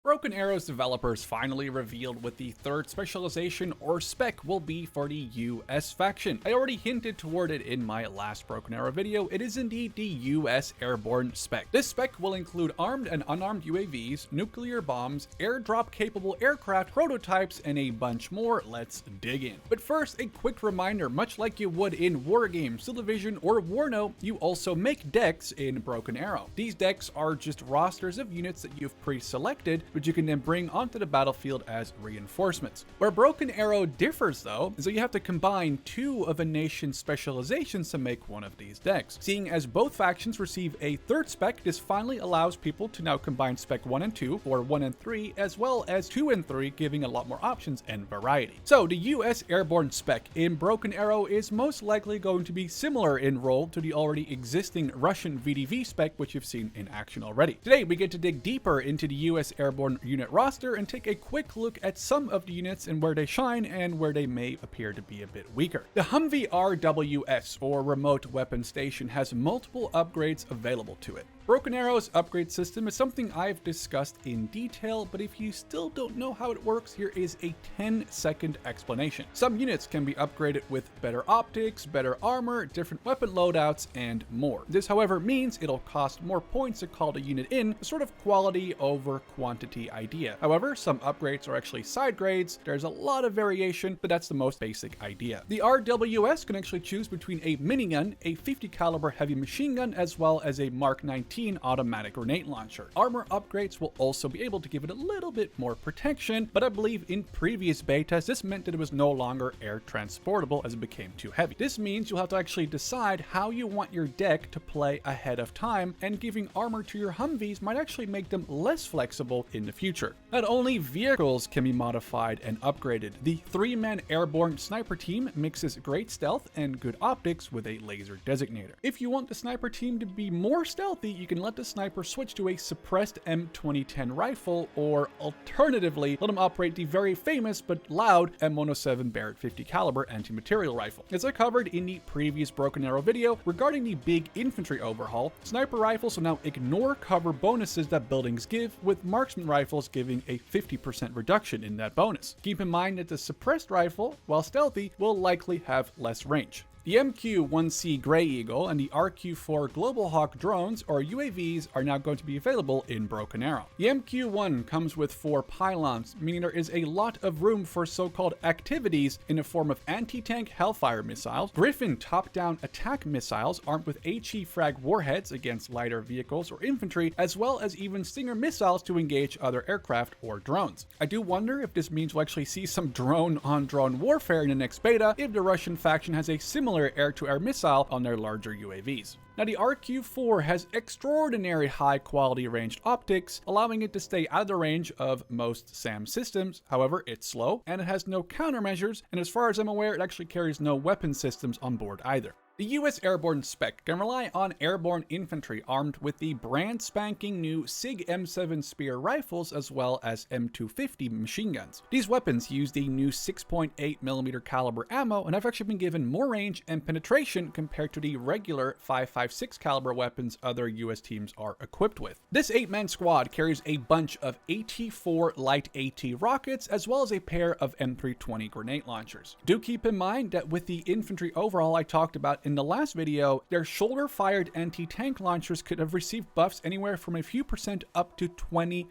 Broken Arrow's developers finally revealed what the third specialization or spec will be for the US faction. I already hinted toward it in my last Broken Arrow video. It is indeed the US Airborne spec. This spec will include armed and unarmed UAVs, nuclear bombs, airdrop capable aircraft, prototypes, and a bunch more. Let's dig in. But first, a quick reminder, much like you would in Wargame, Still Division, or Warno, you also make decks in Broken Arrow. These decks are just rosters of units that you've pre-selected, which you can then bring onto the battlefield as reinforcements. Where Broken Arrow differs though, is that you have to combine two of a nation's specializations to make one of these decks. Seeing as both factions receive a third spec, this finally allows people to now combine spec 1 and 2, or 1 and 3, as well as 2 and 3, giving a lot more options and variety. So the US Airborne spec in Broken Arrow is most likely going to be similar in role to the already existing Russian VDV spec, which you've seen in action already. Today we get to dig deeper into the US Airborne unit roster and take a quick look at some of the units and where they shine and where they may appear to be a bit weaker. The Humvee RWS, or Remote Weapon Station, has multiple upgrades available to it. Broken Arrow's upgrade system is something I've discussed in detail, but if you still don't know how it works, here is a 10-second explanation. Some units can be upgraded with better optics, better armor, different weapon loadouts, and more. This, however, means it'll cost more points to call the unit in, a sort of quality over quantity idea. However, some upgrades are actually side grades. There's a lot of variation, but that's the most basic idea. The RWS can actually choose between a minigun, a 50 caliber heavy machine gun, as well as a Mark 19 automatic grenade launcher. Armor upgrades will also be able to give it a little bit more protection, but I believe in previous betas this meant that it was no longer air transportable as it became too heavy. This means you'll have to actually decide how you want your deck to play ahead of time, and giving armor to your Humvees might actually make them less flexible in the future. Not only vehicles can be modified and upgraded, the 3-man airborne sniper team mixes great stealth and good optics with a laser designator. If you want the sniper team to be more stealthy, you can let the sniper switch to a suppressed M2010 rifle, or alternatively, let him operate the very famous but loud M107 Barrett 50 caliber anti-material rifle. As I covered in the previous Broken Arrow video regarding the big infantry overhaul, sniper rifles will now ignore cover bonuses that buildings give, with marksman rifles giving a 50% reduction in that bonus. Keep in mind that the suppressed rifle, while stealthy, will likely have less range. The MQ-1C Grey Eagle and the RQ-4 Global Hawk drones, or UAVs, are now going to be available in Broken Arrow. The MQ-1 comes with 4 pylons, meaning there is a lot of room for so-called activities in the form of anti-tank Hellfire missiles, Griffin top-down attack missiles armed with HE frag warheads against lighter vehicles or infantry, as well as even Stinger missiles to engage other aircraft or drones. I do wonder if this means we'll actually see some drone-on-drone warfare in the next beta if the Russian faction has a similar air-to-air missile on their larger UAVs. Now, the RQ-4 has extraordinary high-quality ranged optics, allowing it to stay out of the range of most SAM systems. However, it's slow, and it has no countermeasures, and as far as I'm aware, it actually carries no weapon systems on board either. The US Airborne spec can rely on airborne infantry armed with the brand spanking new SIG M7 SPEAR rifles, as well as M250 machine guns. These weapons use the new 6.8mm caliber ammo and have actually been given more range and penetration compared to the regular 5.56 caliber weapons other US teams are equipped with. This 8-man squad carries a bunch of AT-4 light AT rockets, as well as a pair of M320 grenade launchers. Do keep in mind that with the infantry overhaul I talked about in the last video, their shoulder-fired anti-tank launchers could have received buffs anywhere from a few percent up to 25%.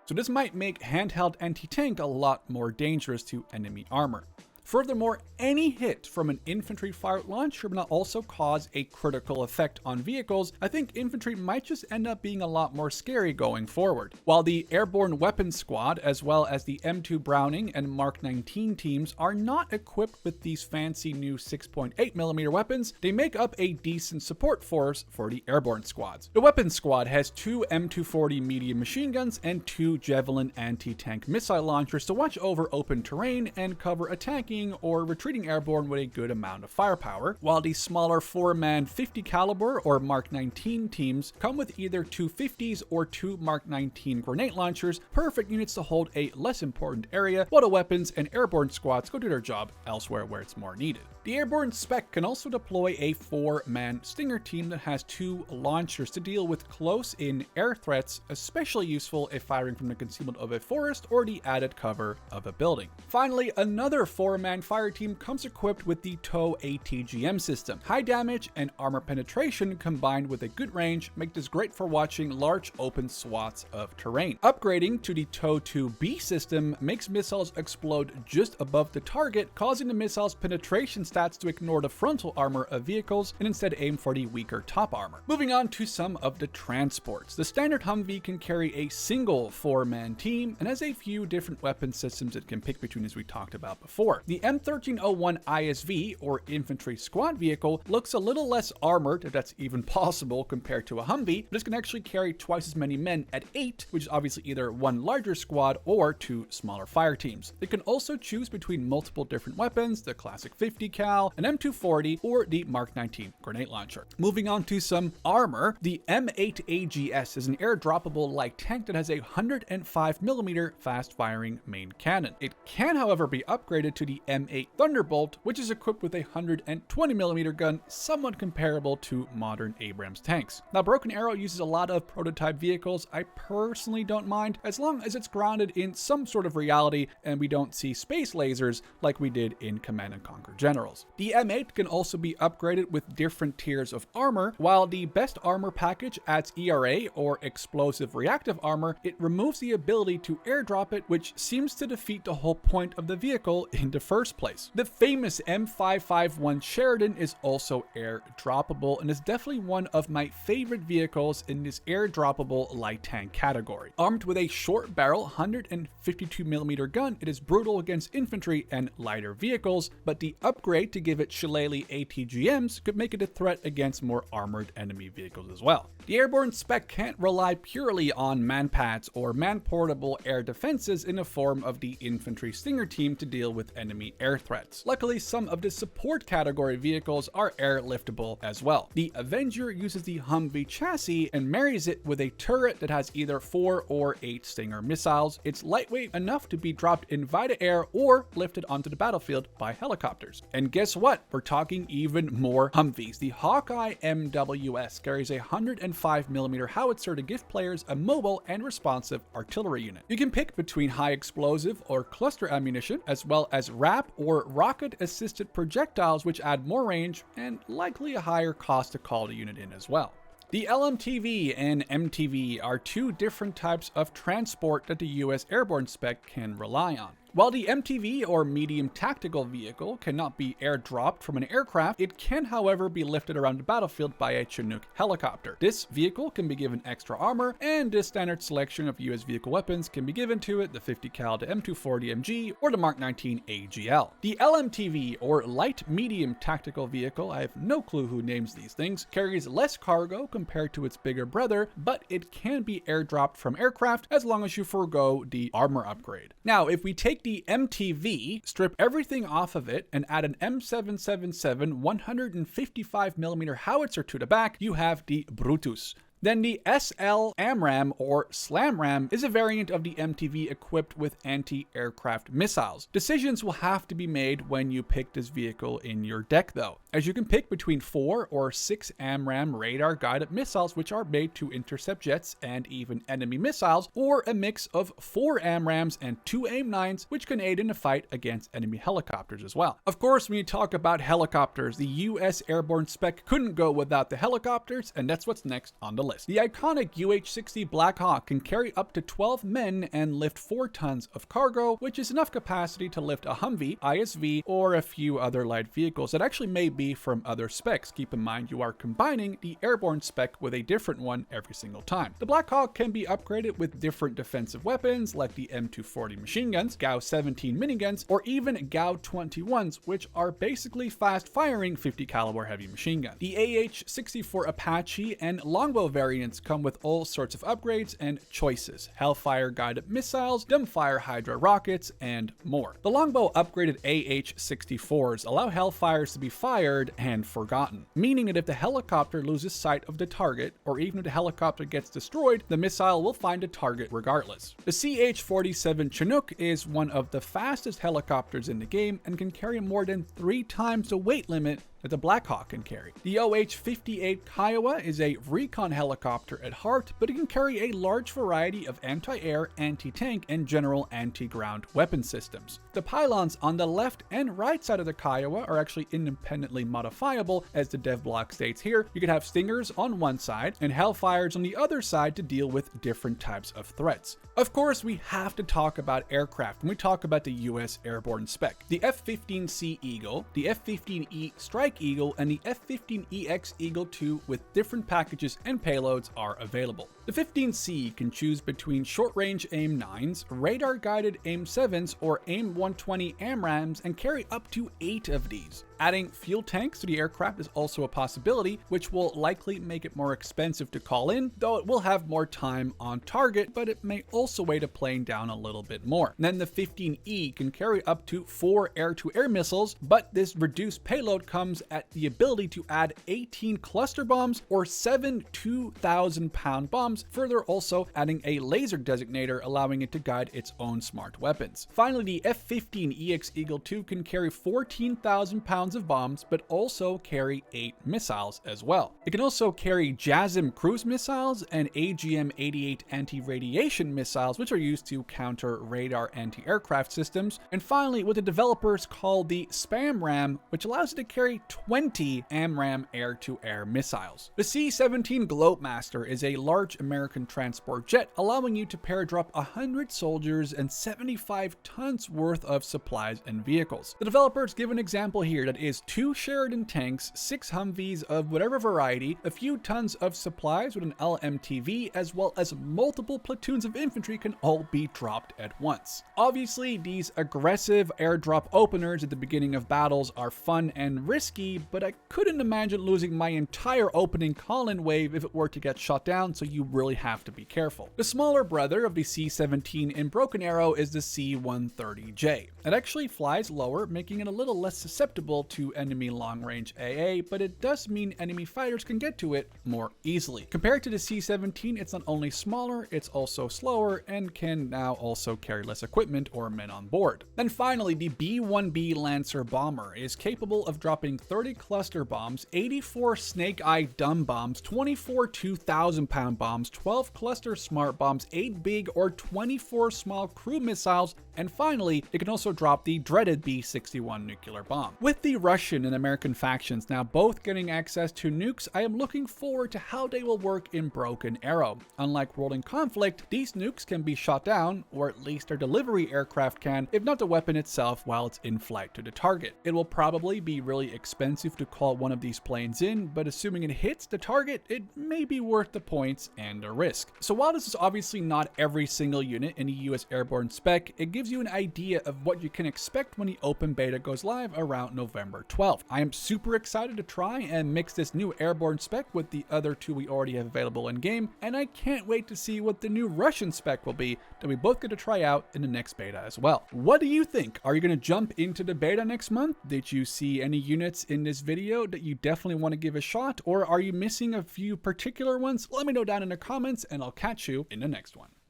So this might make handheld anti-tank a lot more dangerous to enemy armor. Furthermore, any hit from an infantry fired launcher will also cause a critical effect on vehicles. I think infantry might just end up being a lot more scary going forward. While the Airborne Weapons Squad, as well as the M2 Browning and Mark 19 teams, are not equipped with these fancy new 6.8mm weapons, they make up a decent support force for the Airborne Squads. The Weapons Squad has 2 M240 medium machine guns and 2 Javelin anti-tank missile launchers to watch over open terrain and cover attacking flanking or retreating airborne with a good amount of firepower, while the smaller 4-man 50 caliber or Mark 19 teams come with either 2 50s or 2 Mark 19 grenade launchers, perfect units to hold a less important area, while the weapons and airborne squads go do their job elsewhere where it's more needed. The airborne spec can also deploy a 4-man Stinger team that has 2 launchers to deal with close-in air threats, especially useful if firing from the concealment of a forest or the added cover of a building. Finally, another 4-man fire team comes equipped with the TOW ATGM system. High damage and armor penetration combined with a good range make this great for watching large open swaths of terrain. Upgrading to the TOW 2B system makes missiles explode just above the target, causing the missile's penetration stats to ignore the frontal armor of vehicles and instead aim for the weaker top armor. Moving on to some of the transports. The standard Humvee can carry a single 4-man team and has a few different weapon systems it can pick between, as we talked about before. The M1301 ISV, or infantry squad vehicle, looks a little less armored, if that's even possible, compared to a Humvee, but it can actually carry twice as many men at 8, which is obviously either 1 larger squad or 2 smaller fire teams. It can also choose between multiple different weapons, the classic 50 cal, an M240, or the Mark 19 grenade launcher. Moving on to some armor, the M8 AGS is an air-droppable light tank that has a 105mm fast-firing main cannon. It can, however, be upgraded to the M8 Thunderbolt, which is equipped with a 120mm gun, somewhat comparable to modern Abrams tanks. Now, Broken Arrow uses a lot of prototype vehicles. I personally don't mind, as long as it's grounded in some sort of reality and we don't see space lasers like we did in Command & Conquer Generals. The M8 can also be upgraded with different tiers of armor. While the best armor package adds ERA, or explosive reactive armor, it removes the ability to airdrop it, which seems to defeat the whole point of the vehicle in the first place. The famous M551 Sheridan is also air-droppable and is definitely one of my favorite vehicles in this air-droppable light tank category. Armed with a short barrel 152mm gun, it is brutal against infantry and lighter vehicles, but the upgrade to give it shillelagh ATGMs could make it a threat against more armored enemy vehicles as well. The airborne spec can't rely purely on manpads or man-portable air defenses in the form of the infantry Stinger team to deal with enemy air threats. Luckily, some of the support category vehicles are airliftable as well. The Avenger uses the Humvee chassis and marries it with a turret that has either 4 or 8 Stinger missiles. It's lightweight enough to be dropped in via air or lifted onto the battlefield by helicopters. And guess what? We're talking even more Humvees. The Hawkeye MWS carries a 105mm howitzer to give players a mobile and responsive artillery unit. You can pick between high explosive or cluster ammunition, as well as RAP or rocket-assisted projectiles, which add more range and likely a higher cost to call the unit in as well. The LMTV and MTV are 2 different types of transport that the US airborne spec can rely on. While the MTV, or medium tactical vehicle, cannot be airdropped from an aircraft, it can, however, be lifted around the battlefield by a Chinook helicopter. This vehicle can be given extra armor, and a standard selection of US vehicle weapons can be given to it, the 50 cal, the M240 MG, or the Mark 19 AGL. The LMTV, or light medium tactical vehicle, I have no clue who names these things, carries less cargo compared to its bigger brother, but it can be airdropped from aircraft as long as you forego the armor upgrade. Now, if we take the MTV, strip everything off of it, and add an M777 155mm howitzer to the back, you have the Brutus. Then the SLAMRAAM, or SLAMRAAM, is a variant of the MTV equipped with anti-aircraft missiles. Decisions will have to be made when you pick this vehicle in your deck though, as you can pick between 4 or 6 AMRAAM radar-guided missiles which are made to intercept jets and even enemy missiles, or a mix of 4 AMRAAMs and 2 AIM-9s which can aid in a fight against enemy helicopters as well. Of course, when you talk about helicopters, the US airborne spec couldn't go without the helicopters, and that's what's next on the list. The iconic UH-60 Black Hawk can carry up to 12 men and lift 4 tons of cargo, which is enough capacity to lift a Humvee, ISV, or a few other light vehicles that actually may be from other specs. Keep in mind you are combining the airborne spec with a different one every single time. The Black Hawk can be upgraded with different defensive weapons like the M240 machine guns, GAU-17 miniguns, or even GAU-21s, which are basically fast-firing 50 caliber heavy machine guns. The AH-64 Apache and Longbow variants come with all sorts of upgrades and choices, Hellfire guided missiles, dumbfire Hydra rockets, and more. The Longbow upgraded AH-64s allow Hellfires to be fired and forgotten, meaning that if the helicopter loses sight of the target, or even if the helicopter gets destroyed, the missile will find a target regardless. The CH-47 Chinook is one of the fastest helicopters in the game and can carry more than 3 times the weight limit that the Black Hawk can carry. The OH-58 Kiowa is a recon helicopter at heart, but it can carry a large variety of anti-air, anti-tank, and general anti-ground weapon systems. The pylons on the left and right side of the Kiowa are actually independently modifiable, as the dev block states here. You could have Stingers on one side and Hellfires on the other side to deal with different types of threats. Of course, we have to talk about aircraft when we talk about the US Airborne spec. The F-15C Eagle, the F-15E Strike Eagle, and the F-15EX Eagle II with different packages and payloads are available. The 15C can choose between short-range AIM-9s, radar-guided AIM-7s, or AIM-120 AMRAAMs and carry up to 8 of these. Adding fuel tanks to the aircraft is also a possibility, which will likely make it more expensive to call in, though it will have more time on target, but it may also weigh the plane down a little bit more. And then the 15E can carry up to 4 air-to-air missiles, but this reduced payload comes at the ability to add 18 cluster bombs or 7 2,000-pound bombs, further also adding a laser designator, allowing it to guide its own smart weapons. Finally, the F-15EX Eagle II can carry 14,000 pounds of bombs, but also carry 8 missiles as well. It can also carry JASSM cruise missiles and AGM-88 anti-radiation missiles, which are used to counter radar anti-aircraft systems. And finally, what the developers call the SLAMRAAM, which allows it to carry 20 AMRAAM air-to-air missiles. The C-17 Globemaster is a large American transport jet, allowing you to paradrop 100 soldiers and 75 tons worth of supplies and vehicles. The developers give an example here that is 2 Sheridan tanks, 6 Humvees of whatever variety, a few tons of supplies with an LMTV, as well as multiple platoons of infantry can all be dropped at once. Obviously, these aggressive airdrop openers at the beginning of battles are fun and risky, but I couldn't imagine losing my entire opening call-in wave if it were to get shot down, so you really have to be careful. The smaller brother of the C-17 in Broken Arrow is the C-130J. It actually flies lower, making it a little less susceptible to enemy long-range AA, but it does mean enemy fighters can get to it more easily. Compared to the C-17, it's not only smaller, it's also slower and can now also carry less equipment or men on board. Then finally, the B-1B Lancer bomber is capable of dropping 30 cluster bombs, 84 Snake Eye dumb bombs, 24 2,000-pound bombs, 12 cluster smart bombs, 8 big or 24 small crew missiles, and finally, it can also drop the dreaded B-61 nuclear bomb. With the Russian and American factions now both getting access to nukes, I am looking forward to how they will work in Broken Arrow. Unlike World in Conflict, these nukes can be shot down, or at least their delivery aircraft can, if not the weapon itself while it's in flight to the target. It will probably be really expensive to call one of these planes in, but assuming it hits the target, it may be worth the points and the risk. So while this is obviously not every single unit in the US Airborne spec, it gives you an idea of what you can expect when the open beta goes live around November 12th. I am super excited to try and mix this new Airborne spec with the other 2 we already have available in game, and I can't wait to see what the new Russian spec will be that we both get to try out in the next beta as well. What do you think? Are you going to jump into the beta next month? Did you see any units in this video that you definitely want to give a shot, or are you missing a few particular ones? Let me know down in the comments and I'll catch you in the next one.